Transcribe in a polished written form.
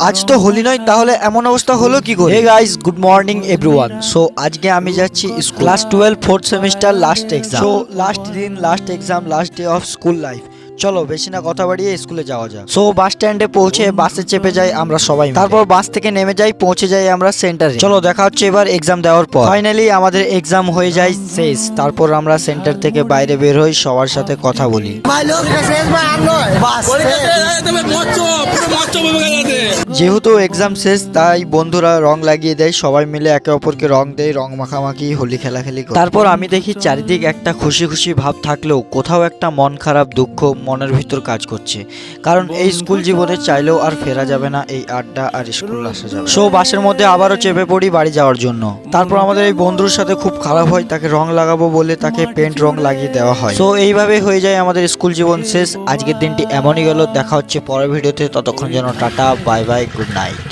আজ তো হোলি নয়, তাহলে এমন অবস্থা হলো কি করে? Hey guys, good morning everyone. So আজকে আমি যাচ্ছি class 12 fourth semester last exam. So last দিন, last exam, last day of school life. চলো বেশি না কথা বাড়িয়ে স্কুলে যাওয়া যাক। সো বাস স্ট্যান্ডে পৌঁছে বাসে চেপে যাই আমরা সবাই মিলে। তারপর বাস থেকে নেমে যাই, পৌঁছে যাই আমরা সেন্টারে। চলো দেখা হচ্ছে এবার এক্সাম দেওয়ার পর। ফাইনালি আমাদের এক্সাম হয়ে যায় শেষ। তারপর আমরা সেন্টার থেকে বাইরে বের হই, সবার সাথে কথা বলি। যেহেতু এক্সাম শেষ, তাই বন্ধুরা রং লাগিয়ে দেয়, সবাই মিলে একে অপরকে রং দেয়, রং মাখামাখি, হোলি খেলাখেলি করে। তারপর আমি দেখি চারিদিক একটা খুশি খুশি ভাব থাকলেও কোথাও একটা মন খারাপ, দুঃখ মনের ভিতর কাজ করছে। কারণ এই স্কুল জীবনে চাইলেও আর ফেরা যাবে না, এই আড্ডা আর স্কুল আসা যাবে। সো বাসের মধ্যে আবারও চেপে পড়ি বাড়ি যাওয়ার জন্য। তারপর আমাদের এই বন্ধুর সাথে খুব খারাপ হয়, তাকে রং লাগাবো বলে তাকে পেন্ট রং লাগিয়ে দেওয়া হয়। সো এইভাবে হয়ে যায় আমাদের স্কুল জীবন শেষ। আজকের দিনটি এমনই গেল। দেখা হচ্ছে পরের ভিডিওতে, ততক্ষণ যেন tata, bye bye, good night.